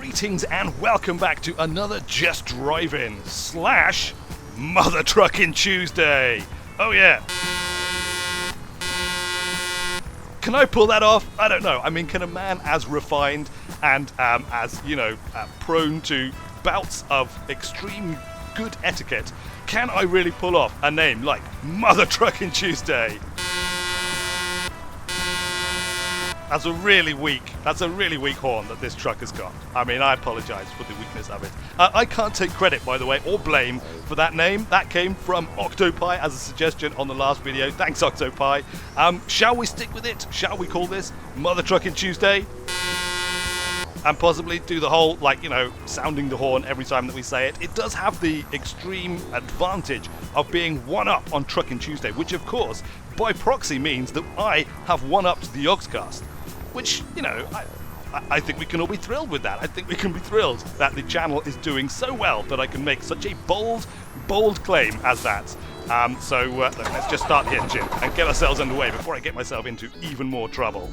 Greetings and welcome back to another Just Driving / MuthaTruckin Tuesday. Oh yeah. Can I pull that off? I don't know. I mean, can a man as refined and as, prone to bouts of extreme good etiquette, can I really pull off a name like MuthaTruckin Tuesday? That's a really weak horn that this truck has got. I mean, I apologise for the weakness of it. I can't take credit, by the way, or blame for that name. That came from Octopi as a suggestion on the last video. Thanks, Octopi. Shall we stick with it? Shall we call this MuthaTruckin Tuesday? And possibly do the whole, sounding the horn every time that we say it. It does have the extreme advantage of being one-up on Truckin Tuesday, which, of course, by proxy means that I have one-upped the Yogscast. Which, I think we can all be thrilled with that. I think we can be thrilled that the channel is doing so well that I can make such a bold claim as that. Let's just start here, Jim, and get ourselves underway before I get myself into even more trouble.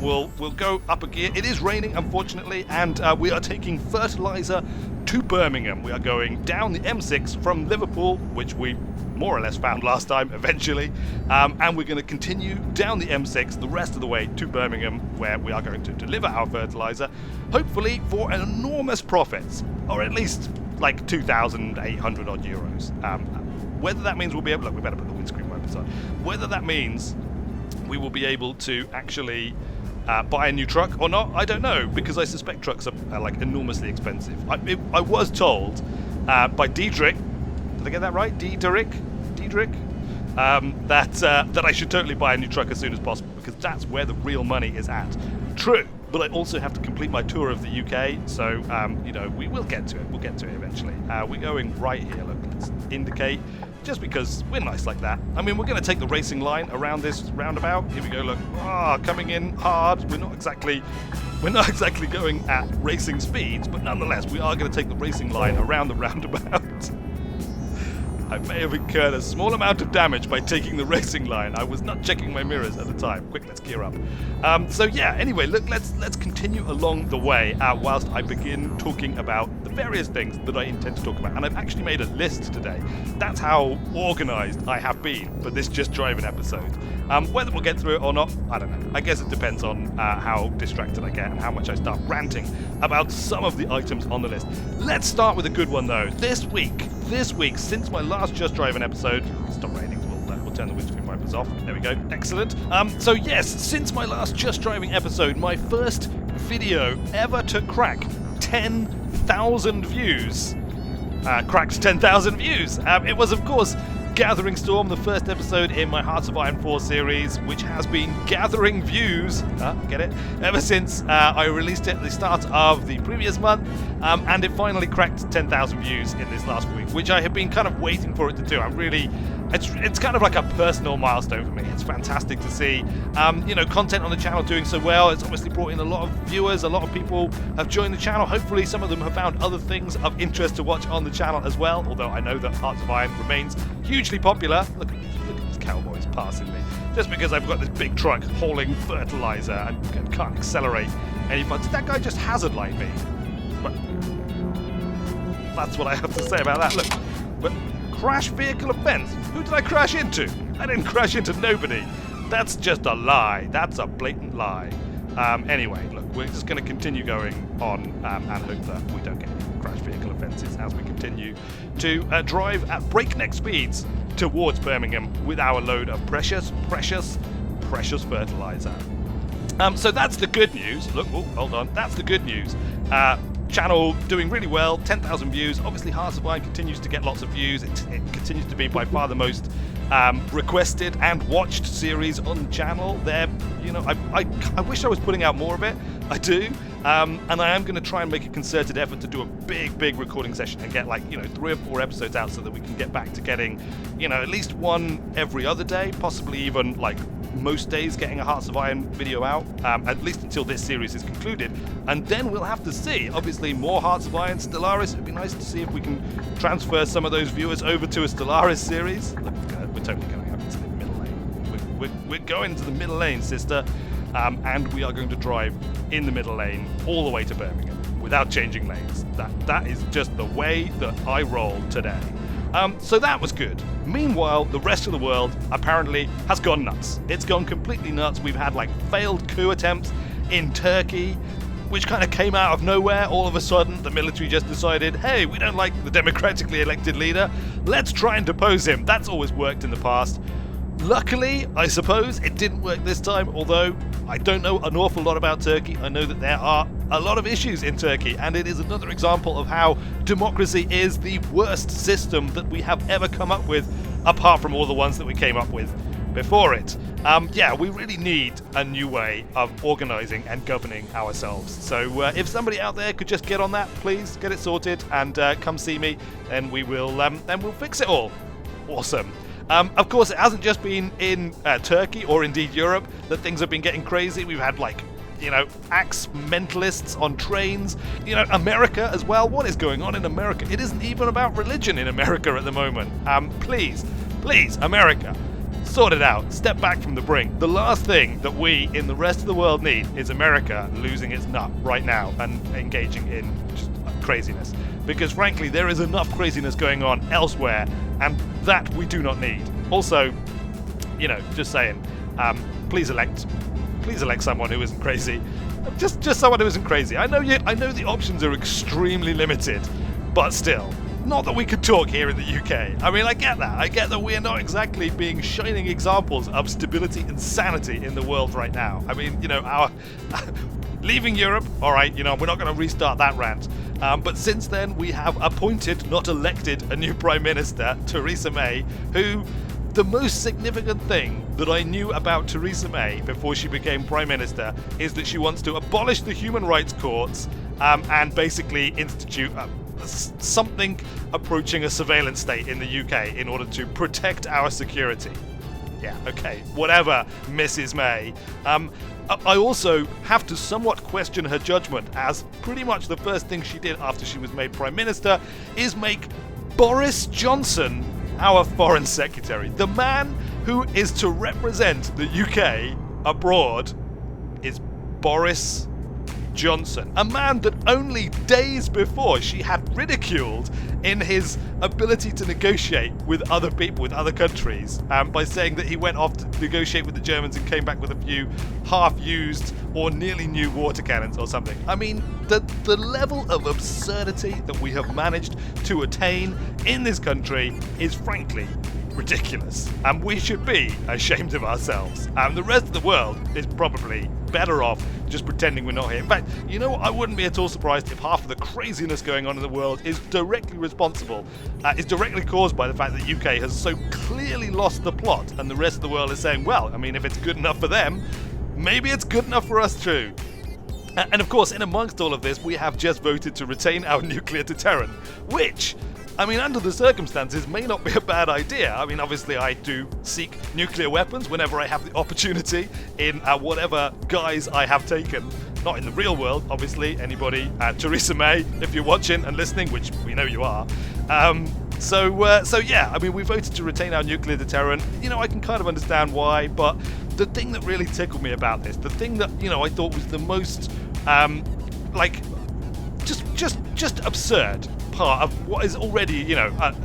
We'll go up a gear. It is raining, unfortunately, and we are taking fertilizer to Birmingham. We are going down the M6 from Liverpool, which we more or less found last time, eventually, and we're going to continue down the M6 the rest of the way to Birmingham, where we are going to deliver our fertilizer, hopefully for an enormous profits, or at least like 2,800 odd euros. Whether that means we'll be able, look, we better put the windscreen wipers on. Whether that means we will be able to actually buy a new truck or not, I don't know, because I suspect trucks are enormously expensive. I was told by Diedrich, did I get that right? Diedrich, that I should totally buy a new truck as soon as possible, because that's where the real money is at. True, but I also have to complete my tour of the UK, so we will get to it. We'll get to it eventually. We're going right here. Look, let's indicate, just because we're nice like that. I mean, we're going to take the racing line around this roundabout. Here we go. Look, coming in hard. We're not exactly going at racing speeds, but nonetheless, we are going to take the racing line around the roundabout. I may have incurred a small amount of damage by taking the racing line. I was not checking my mirrors at the time. Quick, let's gear up. Anyway, look, let's continue along the way whilst I begin talking about the various things that I intend to talk about. And I've actually made a list today. That's how organised I have been for this Just Driving episode. Whether we'll get through it or not, I don't know. I guess it depends on how distracted I get and how much I start ranting about some of the items on the list. Let's start with a good one, though. This week, since my last Just Driving episode, stop raining, we'll turn the windscreen wipers off. There we go, excellent. Since my last Just Driving episode, my first video ever to crack 10,000 views. Cracked 10,000 views. It was, of course, Gathering Storm, the first episode in my Hearts of Iron 4 series, which has been gathering views, get it, ever since I released it at the start of the previous month, and it finally cracked 10,000 views in this last week, which I have been kind of waiting for it to do. It's kind of like a personal milestone for me. It's fantastic to see, content on the channel doing so well. It's obviously brought in a lot of viewers. A lot of people have joined the channel. Hopefully some of them have found other things of interest to watch on the channel as well, although I know that Hearts of Iron remains hugely popular. Look at these cowboys passing me. Just because I've got this big truck hauling fertilizer and can't accelerate any fun. Did that guy just hazard light me? But that's what I have to say about that. Look, but crash vehicle offence. Who did I crash into? I didn't crash into nobody. That's just a lie. That's a blatant lie. Anyway, look, we're just going to continue going on and hope that we don't get any crash vehicle offences as we continue to drive at breakneck speeds towards Birmingham with our load of precious fertiliser. So that's the good news. Look, hold on. That's the good news. Channel doing really well, 10,000 views. Obviously, Hearts of Iron continues to get lots of views. It continues to be by far the most requested and watched series on the channel. I wish I was putting out more of it. I do, and I am going to try and make a concerted effort to do a big recording session and get 3 or 4 episodes out so that we can get back to getting, at least one every other day, possibly even most days getting a Hearts of Iron video out, at least until this series is concluded, and then we'll have to see. Obviously, more Hearts of Iron, Stellaris. It'd be nice to see if we can transfer some of those viewers over to a Stellaris series. Look, we're totally going up into the middle lane. We're going to the middle lane, sister, and we are going to drive in the middle lane all the way to Birmingham without changing lanes. That is just the way that I roll today. So that was good. Meanwhile, the rest of the world apparently has gone nuts. It's gone completely nuts. We've had like failed coup attempts in Turkey, which kind of came out of nowhere. All of a sudden, the military just decided, hey, we don't like the democratically elected leader. Let's try and depose him. That's always worked in the past. Luckily, I suppose, it didn't work this time, although I don't know an awful lot about Turkey. I know that there are a lot of issues in Turkey, and it is another example of how democracy is the worst system that we have ever come up with, apart from all the ones that we came up with before it. Yeah, we really need a new way of organising and governing ourselves. So if somebody out there could just get on that, please get it sorted and come see me, and we'll fix it all. Awesome. Of course, it hasn't just been in Turkey or indeed Europe that things have been getting crazy. We've had axe mentalists on trains. America as well. What is going on in America? It isn't even about religion in America at the moment. Please, America, sort it out. Step back from the brink. The last thing that we in the rest of the world need is America losing its nut right now and engaging in just craziness. Because frankly, there is enough craziness going on elsewhere, and that we do not need. Also, just saying, please elect someone who isn't crazy. Just someone who isn't crazy. I know the options are extremely limited, but still, not that we could talk here in the UK. I mean, I get that. I get that we are not exactly being shining examples of stability and sanity in the world right now. I mean, our leaving Europe, all right, we're not going to restart that rant. But since then, we have appointed, not elected, a new Prime Minister, Theresa May, who, the most significant thing that I knew about Theresa May before she became Prime Minister is that she wants to abolish the human rights courts and basically institute something approaching a surveillance state in the UK in order to protect our security. Yeah, okay, whatever, Mrs. May. I also have to somewhat question her judgment, as pretty much the first thing she did after she was made Prime Minister is make Boris Johnson our Foreign Secretary. The man who is to represent the UK abroad is Boris Johnson, a man that only days before she had ridiculed in his ability to negotiate with other people, with other countries, by saying that he went off to negotiate with the Germans and came back with a few half-used or nearly new water cannons or something. I mean, the level of absurdity that we have managed to attain in this country is frankly ridiculous, and we should be ashamed of ourselves. And the rest of the world is probably better off just pretending we're not here. In fact, I wouldn't be at all surprised if half of the craziness going on in the world is directly caused by the fact that the UK has so clearly lost the plot, and the rest of the world is saying, well, I mean, if it's good enough for them, maybe it's good enough for us too. And of course, in amongst all of this, we have just voted to retain our nuclear deterrent, which, I mean, under the circumstances, may not be a bad idea. I mean, obviously, I do seek nuclear weapons whenever I have the opportunity in whatever guise I have taken. Not in the real world, obviously. Anybody, Theresa May, if you're watching and listening, which we know you are. So yeah, I mean, we voted to retain our nuclear deterrent. I can kind of understand why, but the thing that really tickled me about this, the thing that, I thought was the most, just absurd part of what is already,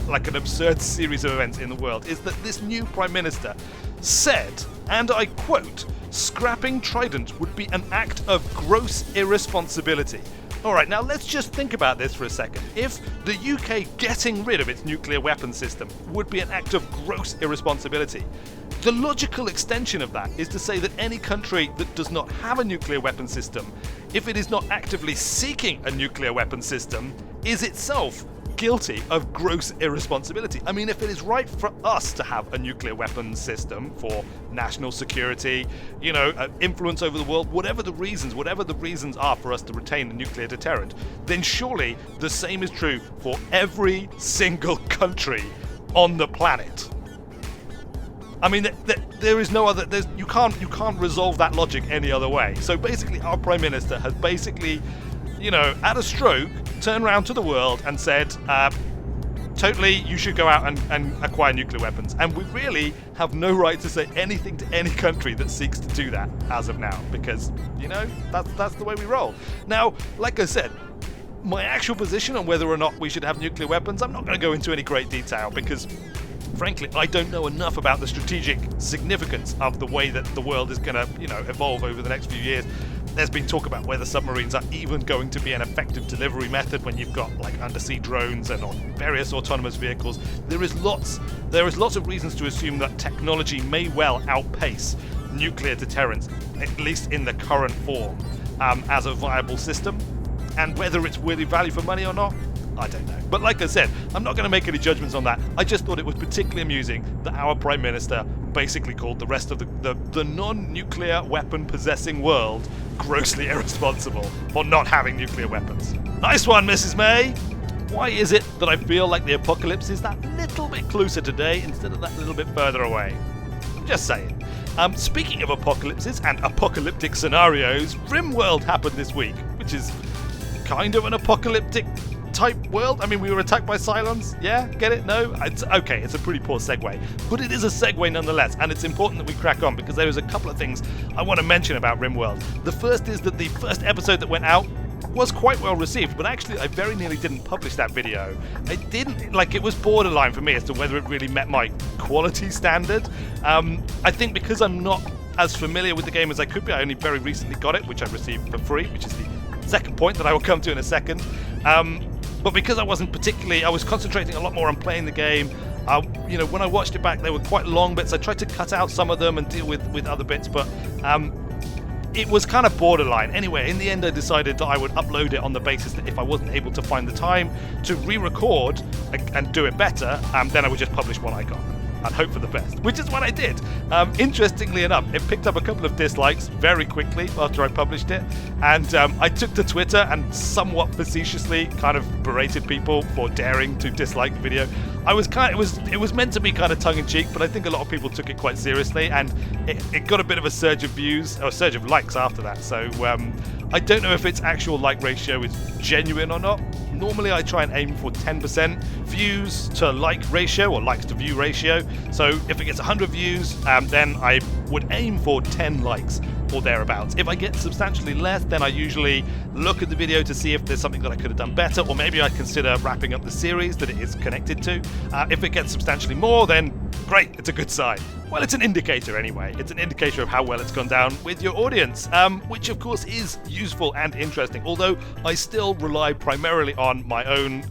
like an absurd series of events in the world, is that this new Prime Minister said, and I quote, "Scrapping Trident would be an act of gross irresponsibility." Alright, now let's just think about this for a second. If the UK getting rid of its nuclear weapon system would be an act of gross irresponsibility, the logical extension of that is to say that any country that does not have a nuclear weapon system, if it is not actively seeking a nuclear weapon system, is itself guilty of gross irresponsibility. I mean, if it is right for us to have a nuclear weapons system for national security, influence over the world, whatever the reasons are for us to retain a nuclear deterrent, then surely the same is true for every single country on the planet. I mean, there is no other. You can't resolve that logic any other way. So basically, our Prime Minister has basically, at a stroke, turned around to the world and said, totally, you should go out and acquire nuclear weapons. And we really have no right to say anything to any country that seeks to do that as of now, because, that's the way we roll. Now, like I said, My actual position on whether or not we should have nuclear weapons, I'm not going to go into any great detail because, frankly, I don't know enough about the strategic significance of the way that the world is going to, evolve over the next few years. There's been talk about whether submarines are even going to be an effective delivery method when you've got like undersea drones and various autonomous vehicles. There is lots of reasons to assume that technology may well outpace nuclear deterrence, at least in the current form, as a viable system. And whether it's really value for money or not, I don't know. But like I said, I'm not going to make any judgments on that. I just thought it was particularly amusing that our Prime Minister basically called the rest of the non-nuclear weapon possessing world grossly irresponsible for not having nuclear weapons. Nice one, Mrs. May! Why is it that I feel like the apocalypse is that little bit closer today instead of that little bit further away? Just saying. Speaking of apocalypses and apocalyptic scenarios, RimWorld happened this week, which is kind of an apocalyptic type world. I mean, we were attacked by Cylons. Yeah? Get it? No? It's okay. It's a pretty poor segue. But it is a segue nonetheless, and it's important that we crack on because there's a couple of things I want to mention about RimWorld. The first is that the first episode that went out was quite well received, but actually I very nearly didn't publish that video. It was borderline for me as to whether it really met my quality standard. I think because I'm not as familiar with the game as I could be, I only very recently got it, which I received for free, which is the second point that I will come to in a second. But because I was concentrating a lot more on playing the game. When I watched it back, they were quite long bits. I tried to cut out some of them and deal with other bits, but it was kind of borderline. Anyway, in the end, I decided that I would upload it on the basis that if I wasn't able to find the time to re-record and do it better, then I would just publish what I got and hope for the best, which is what I did. Interestingly enough, it picked up a couple of dislikes very quickly after I published it, and I took to Twitter and somewhat facetiously kind of berated people for daring to dislike the video. It was meant to be kind of tongue-in-cheek, but I think a lot of people took it quite seriously, and it got a bit of a surge of views, or a surge of likes after that, so I don't know if its actual like ratio is genuine or not. Normally I try and aim for 10% views to like ratio, or likes to view ratio. So if it gets 100 views, then I would aim for 10 likes or thereabouts. If I get substantially less, then I usually look at the video to see if there's something that I could have done better, or maybe I consider wrapping up the series that it is connected to. If it gets substantially more, then great, it's a good sign. Well, it's an indicator anyway. It's an indicator of how well it's gone down with your audience, which of course is useful and interesting, although I still rely primarily on my own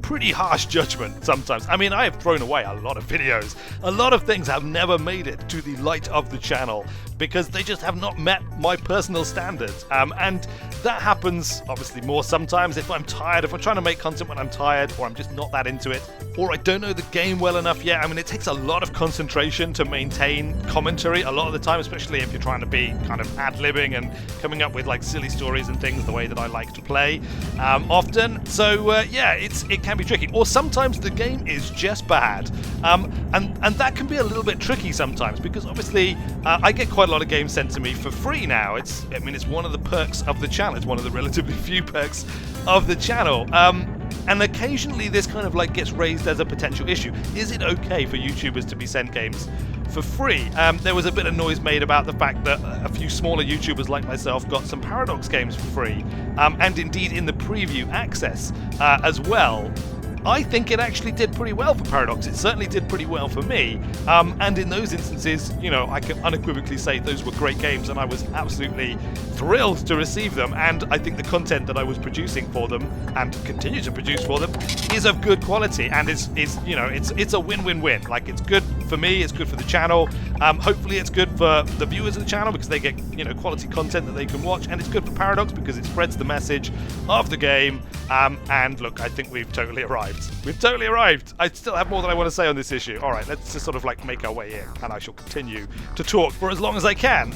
pretty harsh judgment sometimes. I mean, I have thrown away a lot of videos. A lot of things have never made it to the light of the channel because they just have not met my personal standards. And that happens obviously more sometimes if I'm tired, if I'm trying to make content when I'm tired, or I'm just not that into it, or I don't know the game well enough yet. I mean, it takes a lot of concentration to maintain commentary a lot of the time, especially if you're trying to be kind of ad-libbing and coming up with like silly stories and things the way that I like to play often. So yeah, it can be tricky, or sometimes the game is just bad, and that can be a little bit tricky sometimes because obviously I get quite a lot of games sent to me for free now. It's one of the perks of the channel. It's one of the relatively few perks of the channel. And occasionally this kind of like gets raised as a potential issue. Is it okay for YouTubers to be sent games for free? There was a bit of noise made about the fact that a few smaller YouTubers like myself got some Paradox games for free, and indeed in the preview access as well. I think it actually did pretty well for Paradox. It certainly did pretty well for me. And in those instances, I can unequivocally say those were great games and I was absolutely thrilled to receive them. And I think the content that I was producing for them and continue to produce for them is of good quality, and it's a win-win-win. Like, it's good for me, it's good for the channel. Hopefully it's good for the viewers of the channel because they get, quality content that they can watch, and it's good for Paradox because it spreads the message of the game. And look, I think we've totally arrived. We've totally arrived. I still have more than I want to say on this issue. All right, let's just sort of like make our way in, and I shall continue to talk for as long as I can.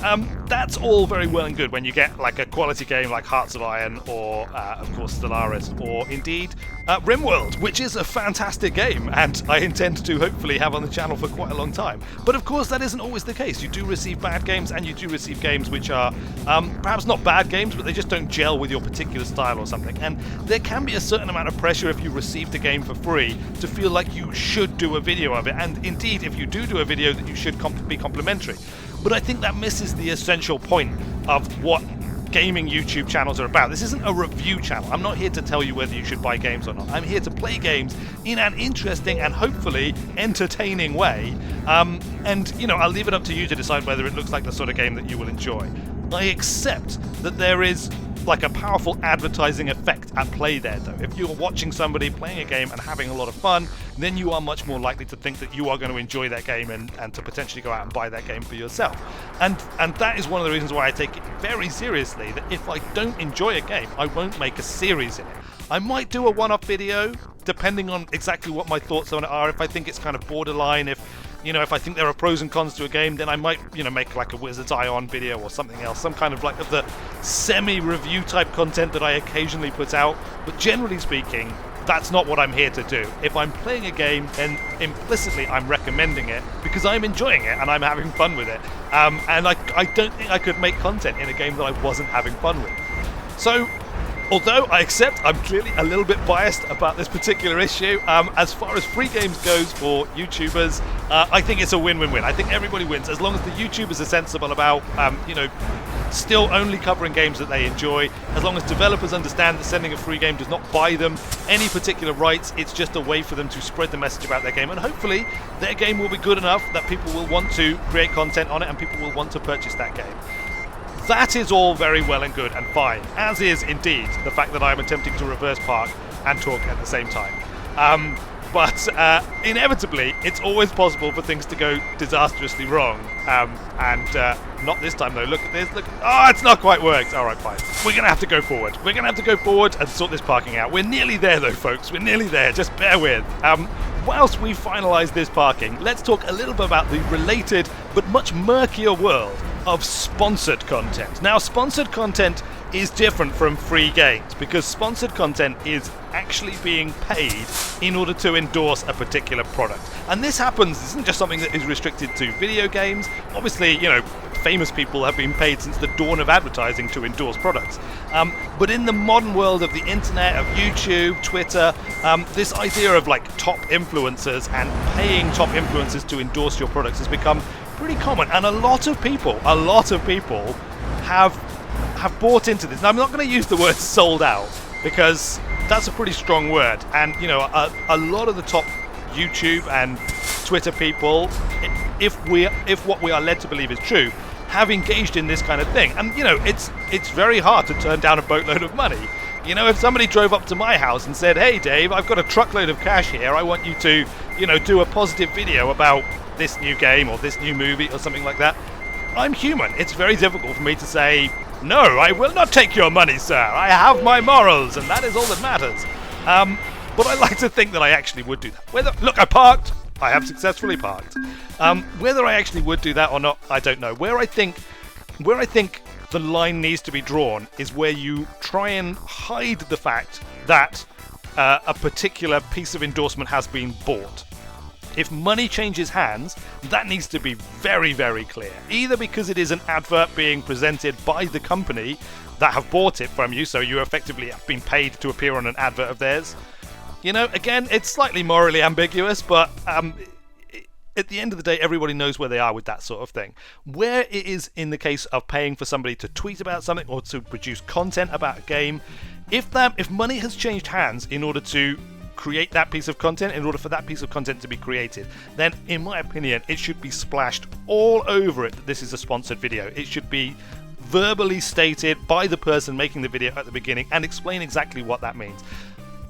That's all very well and good when you get like a quality game like Hearts of Iron, or of course Stellaris, or indeed RimWorld, which is a fantastic game, and I intend to hopefully have on the channel for quite a long time. But of course, that isn't always the case. You do receive bad games, and you do receive games which are perhaps not bad games, but they just don't gel with your particular style or something. And there can be a certain amount of pressure if you receive the game for free to feel like you should do a video of it, and indeed if you do a video that you should be complimentary. But I think that misses the essential point of what gaming YouTube channels are about. This isn't a review channel. I'm not here to tell you whether you should buy games or not. I'm here to play games in an interesting and hopefully entertaining way. And, you know, I'll leave it up to you to decide whether it looks like the sort of game that you will enjoy. I accept that there is like a powerful advertising effect at play there, though. If you're watching somebody playing a game and having a lot of fun, then you are much more likely to think that you are going to enjoy that game and to potentially go out and buy that game for yourself. And that is one of the reasons why I take it very seriously, that if I don't enjoy a game, I won't make a series in it. I might do a one-off video, depending on exactly what my thoughts on it are. If I think it's kind of borderline, if I think there are pros and cons to a game, then I might, make like a Wizard's Eye on video or something else, some kind of like of the semi-review type content that I occasionally put out. But generally speaking, that's not what I'm here to do. If I'm playing a game, then implicitly I'm recommending it because I'm enjoying it and I'm having fun with it. And I don't think I could make content in a game that I wasn't having fun with. So, although I accept I'm clearly a little bit biased about this particular issue, as far as free games goes for YouTubers, I think it's a win-win-win. I think everybody wins as long as the YouTubers are sensible about, still only covering games that they enjoy. As long as developers understand that sending a free game does not buy them any particular rights, it's just a way for them to spread the message about their game, and hopefully their game will be good enough that people will want to create content on it and people will want to purchase that game. That is all very well and good and fine, as is indeed the fact that I'm attempting to reverse park and talk at the same time. But inevitably, it's always possible for things to go disastrously wrong. Not this time though. Look at this. Oh, it's not quite worked. All right, fine. We're going to have to go forward. We're going to have to go forward and sort this parking out. We're nearly there though, folks. We're nearly there. Just bear with. Whilst we finalise this parking, let's talk a little bit about the related but much murkier world of sponsored content. Now, sponsored content is different from free games because sponsored content is actually being paid in order to endorse a particular product. And this happens, this isn't just something that is restricted to video games. Obviously, famous people have been paid since the dawn of advertising to endorse products. But in the modern world of the internet, of YouTube, Twitter, this idea of like top influencers and paying top influencers to endorse your products has become pretty common, and a lot of people have bought into this. Now, I'm not going to use the word sold out because that's a pretty strong word, and a lot of the top YouTube and Twitter people, if what we are led to believe is true, have engaged in this kind of thing. And it's very hard to turn down a boatload of money. If somebody drove up to my house and said, "Hey Dave, I've got a truckload of cash here, I want you to do a positive video about this new game or this new movie," or something like that, I'm human. It's very difficult for me to say, "No, I will not take your money, sir. I have my morals, and that is all that matters." But I like to think that I actually would do that. Look, I parked. I have successfully parked. Whether I actually would do that or not, I don't know. Where I think the line needs to be drawn is where you try and hide the fact that a particular piece of endorsement has been bought. If money changes hands, that needs to be very, very clear. Either because it is an advert being presented by the company that have bought it from you, so you effectively have been paid to appear on an advert of theirs. Again, it's slightly morally ambiguous, but at the end of the day, everybody knows where they are with that sort of thing. Where it is in the case of paying for somebody to tweet about something or to produce content about a game, if money has changed hands in order to create that piece of content, in order for that piece of content to be created, then in my opinion it should be splashed all over it that this is a sponsored video. It should be verbally stated by the person making the video at the beginning and explain exactly what that means.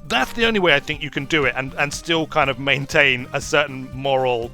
That's the only way I think you can do it and still kind of maintain a certain moral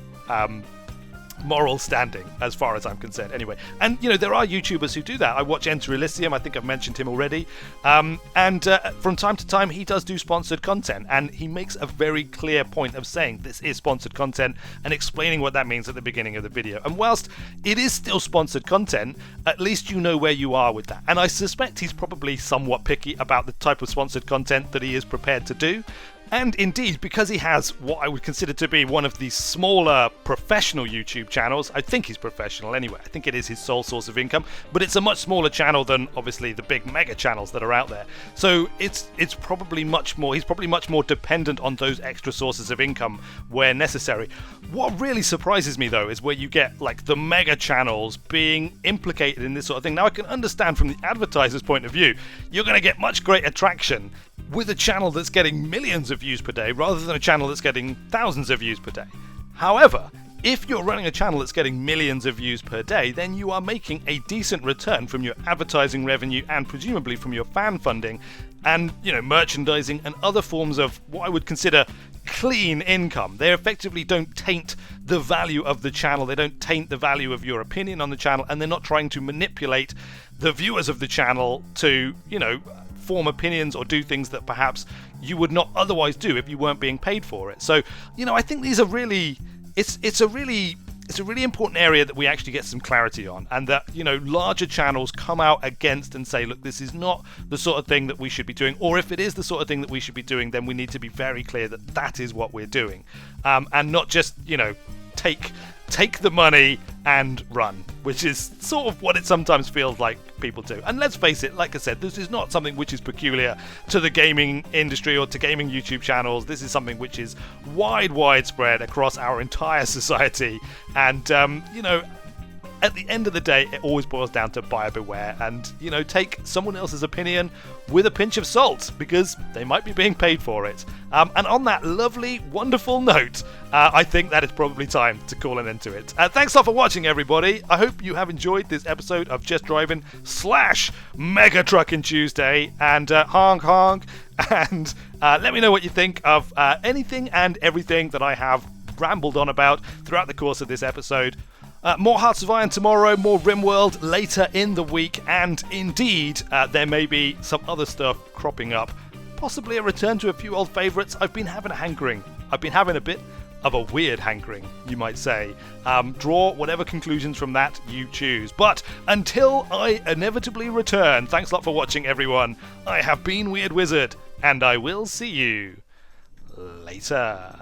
standing, as far as I'm concerned anyway. And there are YouTubers who do that. I watch Enter Elysium, I think I've mentioned him already, and from time to time he does do sponsored content, and he makes a very clear point of saying this is sponsored content and explaining what that means at the beginning of the video. And whilst it is still sponsored content, at least you know where you are with that. And I suspect he's probably somewhat picky about the type of sponsored content that he is prepared to do. And indeed, because he has what I would consider to be one of the smaller professional YouTube channels, I think he's professional anyway, I think it is his sole source of income, but it's a much smaller channel than obviously the big mega channels that are out there. So it's probably much more, he's probably much more dependent on those extra sources of income where necessary. What really surprises me though is where you get like the mega channels being implicated in this sort of thing. Now I can understand from the advertiser's point of view, you're going to get much greater traction with a channel that's getting millions of views per day rather than a channel that's getting thousands of views per day. However, if you're running a channel that's getting millions of views per day, then you are making a decent return from your advertising revenue and presumably from your fan funding and, you know, merchandising and other forms of what I would consider clean income. They effectively don't taint the value of the channel, they don't taint the value of your opinion on the channel, and they're not trying to manipulate the viewers of the channel to, you know, form opinions or do things that perhaps you would not otherwise do if you weren't being paid for it. So, you know, I think these are really, it's a really important area that we actually get some clarity on, and that, you know, larger channels come out against and say, look, this is not the sort of thing that we should be doing, or if it is the sort of thing that we should be doing, then we need to be very clear that that is what we're doing, and not just, you know, take the money and run, which is sort of what it sometimes feels like people do. And let's face it, like I said, this is not something which is peculiar to the gaming industry or to gaming YouTube channels. This is something which is widespread across our entire society. And, you know, at the end of the day, it always boils down to buyer beware, and, you know, take someone else's opinion with a pinch of salt, because they might be being paid for it. And on that lovely, wonderful note, I think that it's probably time to call an end to it. Thanks a lot for watching, everybody. I hope you have enjoyed this episode of Just Driving / MuthaTruckin Tuesday, and honk honk, and let me know what you think of anything and everything that I have rambled on about throughout the course of this episode. More Hearts of Iron tomorrow, more RimWorld later in the week, and indeed, there may be some other stuff cropping up. Possibly a return to a few old favourites. I've been having a hankering. I've been having a bit of a weird hankering, you might say. Draw whatever conclusions from that you choose. But until I inevitably return, thanks a lot for watching, everyone. I have been Weird Wizard, and I will see you later.